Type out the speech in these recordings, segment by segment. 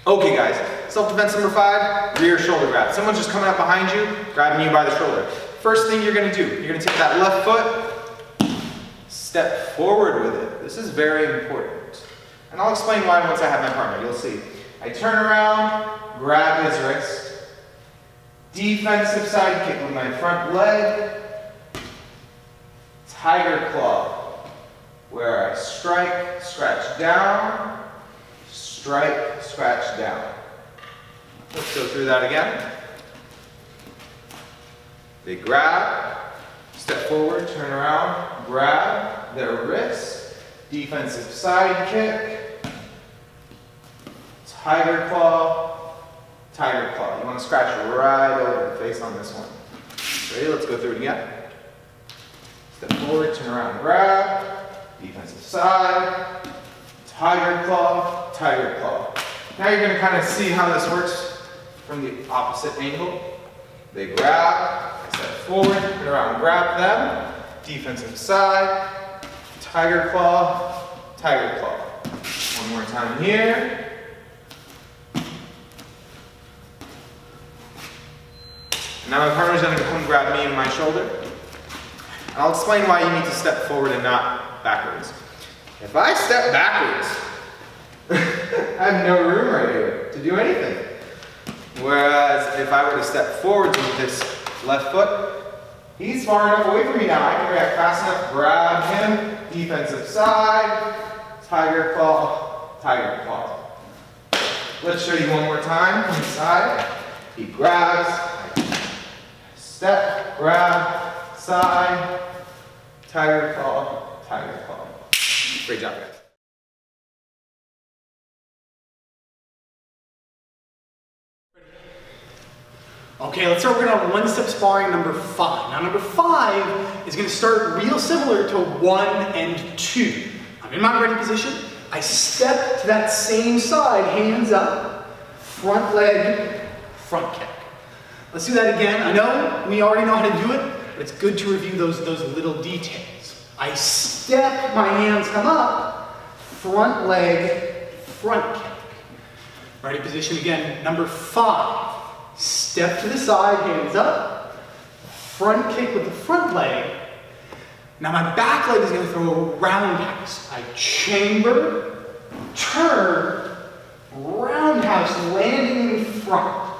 Okay guys, self-defense number 5, rear shoulder grab. Someone's just coming up behind you, grabbing you by the shoulder. First thing you're gonna do, you're gonna take that left foot, step forward with it. This is very important. And I'll explain why once I have my partner, you'll see. I turn around, grab his wrist, defensive side kick with my front leg, tiger claw, where I strike, scratch down, strike, scratch down. Let's go through that again. They grab, step forward, turn around, grab their wrist, defensive side kick, tiger claw, tiger claw. You want to scratch right over the face on this one. Ready? Let's go through it again. Step forward, turn around, grab, defensive side, tiger claw, tiger claw. Now you're going to kind of see how this works from the opposite angle. They grab, step forward, turn around, grab them, defensive side, tiger claw, tiger claw. One more time here. Now my partner's going to come grab me in my shoulder. And I'll explain why you need to step forward and not backwards. If I step backwards, I have no room right here to do anything. Whereas if I were to step forwards with this left foot, he's far enough away from me now. I can react fast enough, grab him, defensive side, tiger claw, tiger claw. Let's show you one more time from the side. He grabs, step, grab, side, tiger claw, tiger claw. Great job, guys. Okay, let's start working on one-step sparring number 5. Now number 5 is going to start real similar to 1 and 2. I'm in my ready position. I step to that same side, hands up, front leg, front kick. Let's do that again. I know we already know how to do it, but it's good to review those little details. I step, my hands come up, front leg, front kick. Ready position again, number 5. Step to the side, hands up, front kick with the front leg. Now my back leg is going to throw a roundhouse. I chamber, turn, roundhouse, landing in front,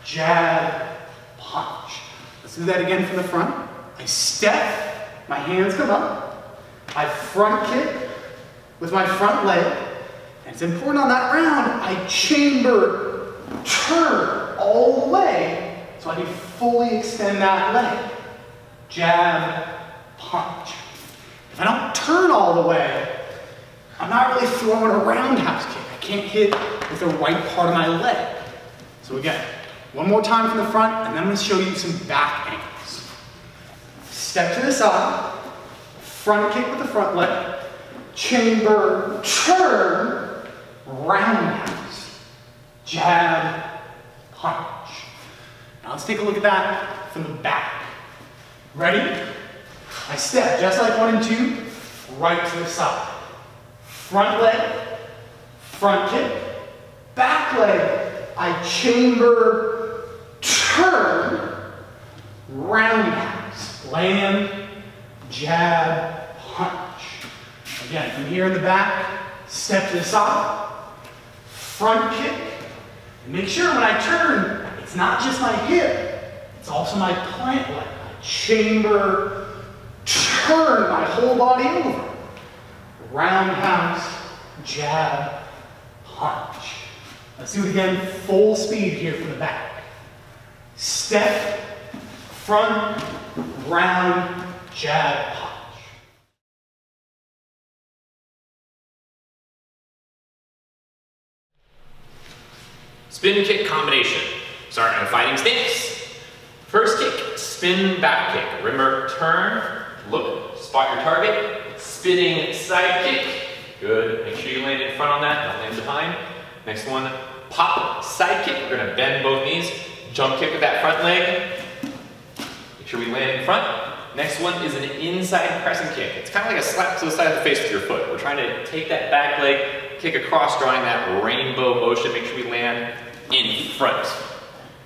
jab, punch. Let's do that again from the front. I step, my hands come up, I front kick with my front leg, and it's important on that round, I chamber, turn all the way so I can fully extend that leg. Jab, punch. If I don't turn all the way, I'm not really throwing a roundhouse kick. I can't hit with the right part of my leg. So again, one more time from the front, and then I'm going to show you some back angles. Step to the side, front kick with the front leg, chamber, turn, roundhouse, jab, punch. Now let's take a look at that from the back. Ready? I step just like 1 and 2, right to the side. Front leg, front kick, back leg, I chamber, turn, roundhouse, land, jab, punch. Again, from here in the back, step to the side, front kick, and make sure when I turn, it's not just my hip, it's also my plant leg. I chamber, turn my whole body over. Roundhouse, jab, punch. Let's do it again, full speed here from the back. Step, front, round, jab, punch. Spin kick combination. Start in a fighting stance. First kick, spin back kick. Remember, turn, look, spot your target. Spinning side kick. Good. Make sure you land in front on that, don't land behind. Next one, pop side kick. We're gonna bend both knees. Jump kick with that front leg. Make sure we land in front. Next one is an inside pressing kick. It's kind of like a slap to the side of the face with your foot. We're trying to take that back leg, kick across, drawing that rainbow motion. Make sure we land in front.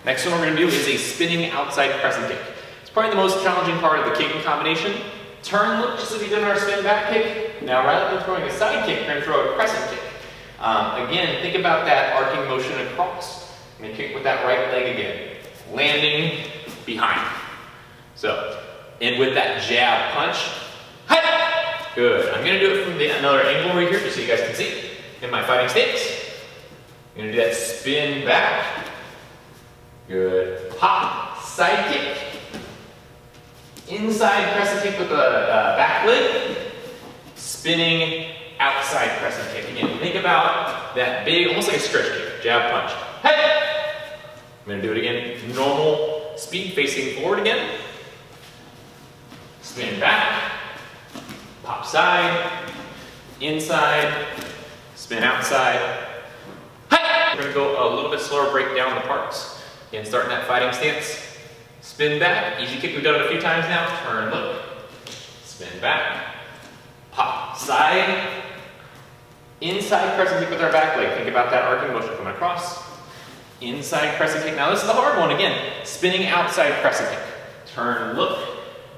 Next one we're going to do is a spinning outside pressing kick. It's probably the most challenging part of the kicking combination. Turn look, just as we did in our spin back kick. Now rather than throwing a side kick, we're going to throw a crescent kick. Again, think about that arcing motion across. I'm going to kick with that right leg again. Landing behind. So, and with that jab punch. Hi! Good. I'm going to do it from another angle right here, just so you guys can see. In my fighting stance. I'm going to do that spin back. Good. Pop. Side kick. Inside crescent kick with the back leg. Spinning outside crescent kick. Again, think about that big, almost like a stretch kick. Jab punch. Hey! I'm going to do it again. Normal speed, facing forward again. Spin back. Pop side. Inside. Spin outside. Hey! We're going to go a little bit slower, break down the parts. Again, starting that fighting stance. Spin back. Easy kick, we've done it a few times now. Turn, look. Spin back. Pop side. Inside crescent kick with our back leg. Think about that arcing motion coming across. Inside crescent kick. Now this is the hard one again. Spinning outside crescent kick. Turn, look.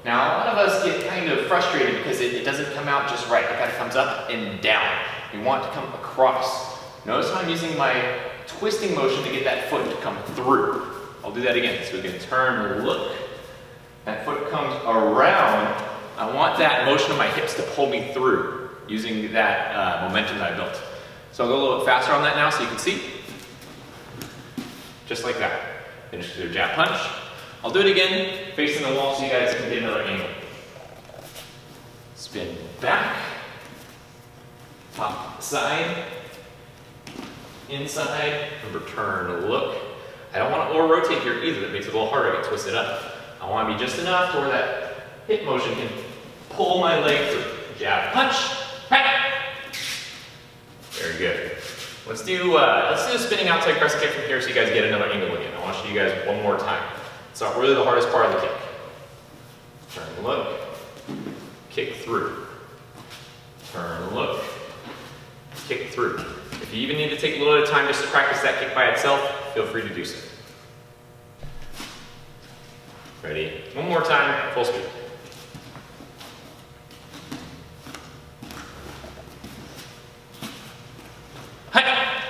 Now a lot of us get kind of frustrated because it doesn't come out just right. It kind of comes up and down. We want it to come across. Notice how I'm using my twisting motion to get that foot to come through. I'll do that again. So we can turn, look. That foot comes around. I want that motion of my hips to pull me through using that momentum that I built. So I'll go a little bit faster on that now so you can see. Just like that. Finish with a jab punch. I'll do it again, facing the wall so you guys can get another angle. Spin back. Pop side. Inside. Remember, turn, look. I don't want to over-rotate here either. That makes it a little harder to get twisted up. I want to be just enough to where that hip motion can pull my leg through. Jab, punch, hey! Very good. Let's do a spinning outside crescent kick from here so you guys get another angle again. I want to show you guys one more time. It's not really the hardest part of the kick. Turn, look. Kick through. Turn, look. Kick through. If you even need to take a little bit of time just to practice that kick by itself, feel free to do so. Ready? One more time, full speed. Hi!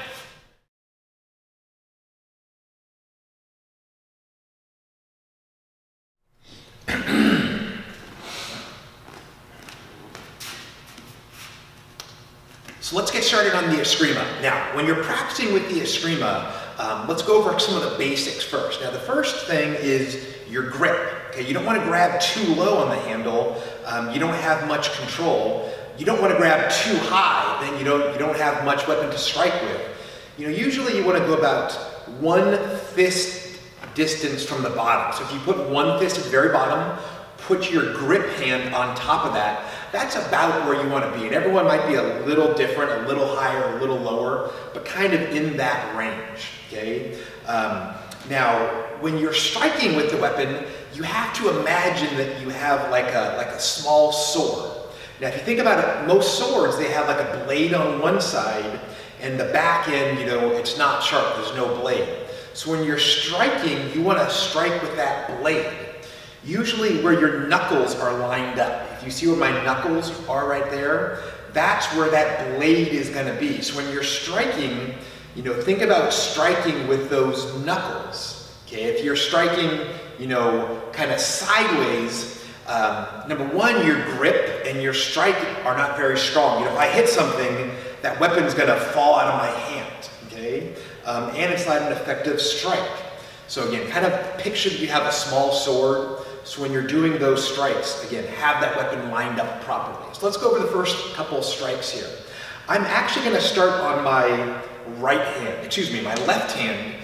So let's get started on the Escrima. Now, when you're practicing with the Escrima, let's go over some of the basics first. Now, the first thing is your grip. Okay, you don't want to grab too low on the handle. You don't have much control. You don't want to grab too high. Then you don't have much weapon to strike with. You know, usually you want to go about 1 fist distance from the bottom. So if you put 1 fist at the very bottom, put your grip hand on top of that. That's about where you want to be. And everyone might be a little different, a little higher, a little lower, but kind of in that range, okay? Now, when you're striking with the weapon, you have to imagine that you have like a small sword. Now, if you think about it, most swords, they have like a blade on one side, and the back end, you know, it's not sharp, there's no blade. So when you're striking, you want to strike with that blade. Usually where your knuckles are lined up. If you see where my knuckles are right there, that's where that blade is going to be. So when you're striking, you know, think about striking with those knuckles. Okay, if you're striking, you know, kind of sideways, number one, your grip and your strike are not very strong. You know, if I hit something, that weapon's going to fall out of my hand. Okay, and it's not an effective strike. So again, kind of picture that you have a small sword. So when you're doing those strikes, again, have that weapon lined up properly. So let's go over the first couple strikes here. I'm actually going to start on my right hand, excuse me, my left hand.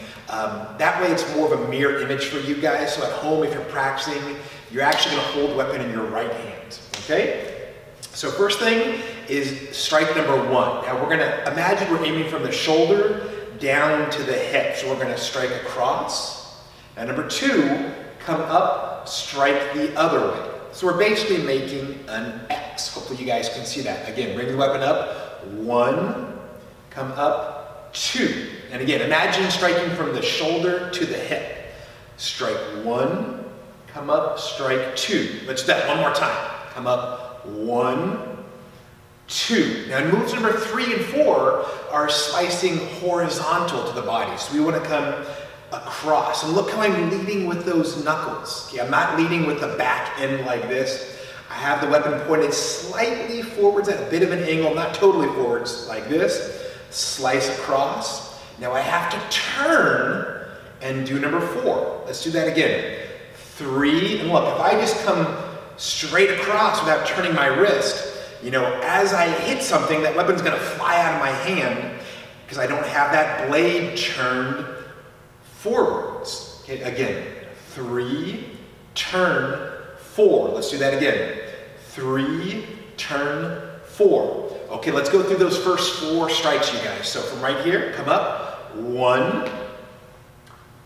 That way it's more of a mirror image for you guys. So at home, if you're practicing, you're actually going to hold the weapon in your right hand, okay? So first thing is strike number 1. Now we're going to imagine we're aiming from the shoulder down to the hip. So we're going to strike across. Now number 2, come up, strike the other way. So we're basically making an X. Hopefully you guys can see that. Again, bring the weapon up, 1, come up, 2. And again, imagine striking from the shoulder to the hip. Strike 1, come up, strike 2. Let's do that one more time. Come up, 1, 2. Now moves number 3 and 4 are slicing horizontal to the body. So we want to come across. And look how I'm leading with those knuckles. Okay, I'm not leading with the back end like this. I have the weapon pointed slightly forwards at a bit of an angle, not totally forwards, like this. Slice across. Now I have to turn and do number 4. Let's do that again. 3, and look, if I just come straight across without turning my wrist, you know, as I hit something, that weapon's gonna fly out of my hand because I don't have that blade turned forwards. Okay, again, 3, turn, 4. Let's do that again. 3, turn, 4. Okay, let's go through those first 4 strikes, you guys. So from right here, come up, 1,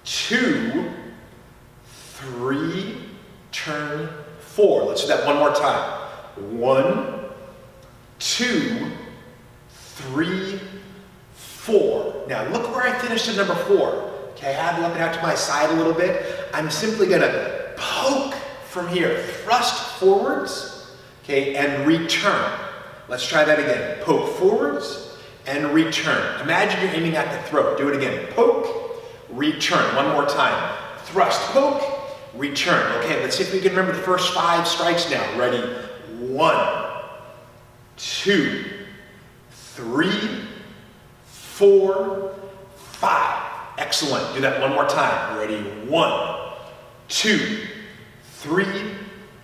2, 3, turn, 4. Let's do that one more time. 1, 2, 3, 4. Now look where I finished at number 4. Okay, I have the weapon out to my side a little bit. I'm simply gonna poke from here, thrust forwards, okay, and return. Let's try that again. Poke forwards and return. Imagine you're aiming at the throat. Do it again. Poke, return. One more time. Thrust, poke, return. Okay, let's see if we can remember the first 5 strikes now. Ready? 1, 2, 3, 4, 5. Excellent. Do that one more time. Ready? 1, 2, 3,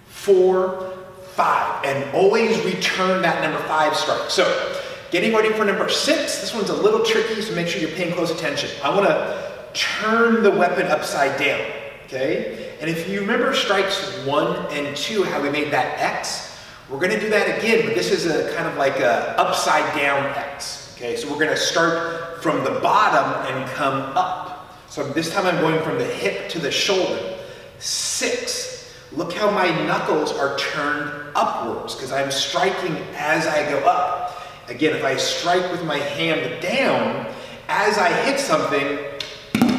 4, 5. And always return that number 5 strike. So, getting ready for number 6. This one's a little tricky, so make sure you're paying close attention. I want to turn the weapon upside down. Okay? And if you remember strikes 1 and 2, how we made that X, we're going to do that again, but this is a kind of like a upside down X. Okay, so we're going to start from the bottom and come up. So this time I'm going from the hip to the shoulder. 6. Look how my knuckles are turned upwards because I'm striking as I go up. Again, if I strike with my hand down, as I hit something,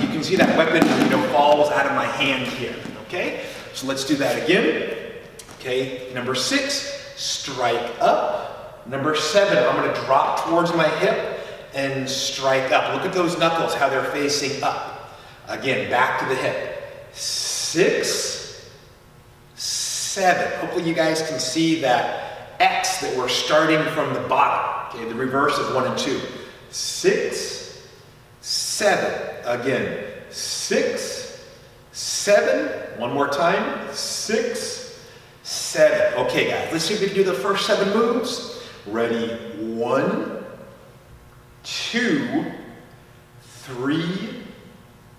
you can see that weapon, you know, falls out of my hand here. Okay, so let's do that again. Okay, number 6. Strike up. Number 7, I'm going to drop towards my hip and strike up. Look at those knuckles, how they're facing up. Again, back to the hip. 6, 7. Hopefully you guys can see that X that we're starting from the bottom. Okay, the reverse of 1 and 2. 6, 7. Again, 6, 7. One more time. 6, 7. Okay, guys, let's see if we can do the first 7 moves. Ready? 1, 2, 3,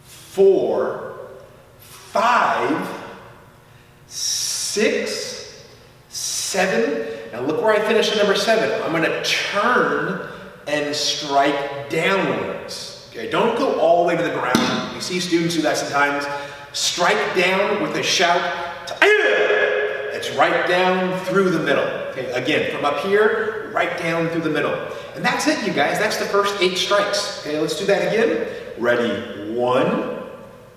4, 5, 6, 7. Now look where I finished at number 7. I'm going to turn and strike downwards. Okay, don't go all the way to the ground. You see students do that sometimes. Strike down with a shout. It's right down through the middle. Okay, again, from up here, right down through the middle. And that's it, you guys. That's the first 8 strikes. Okay, let's do that again. Ready? 1,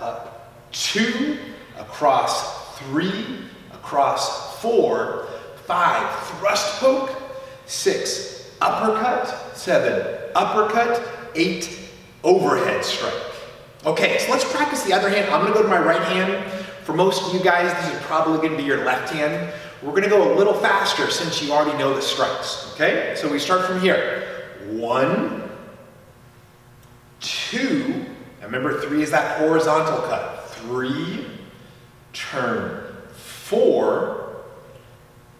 up, 2, across 3, across 4, 5, thrust poke, 6, uppercut, 7, uppercut, 8, overhead strike. Okay, so let's practice the other hand. I'm going to go to my right hand. For most of you guys, this is probably going to be your left hand. We're going to go a little faster since you already know the strikes. Okay, so we start from here. 1, 2, remember 3 is that horizontal cut. 3, turn. 4,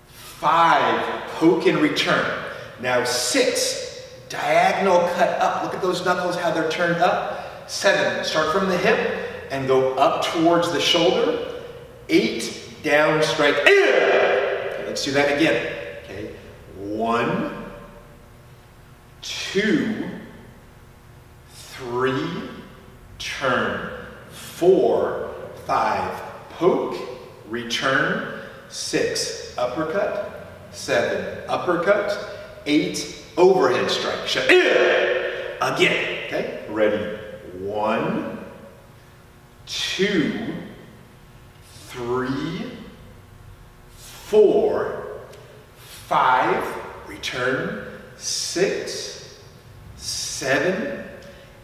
5, poke and return. Now 6, diagonal cut up. Look at those knuckles, how they're turned up. 7, start from the hip and go up towards the shoulder. 8, down, strike. Okay, let's do that again. Okay, 1, 2, 3, turn. 4, 5, poke, return. 6, uppercut, 7, uppercut, 8, overhead strike. Shut again. Okay, ready? 1, 2, 3, 4, 5, return, 6, 7,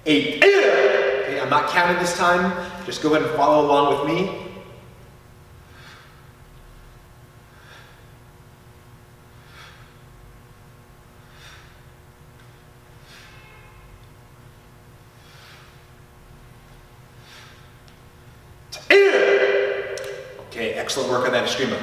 8. Okay, I'm not counting this time. Just go ahead and follow along with me. Okay, excellent work on that Escrima.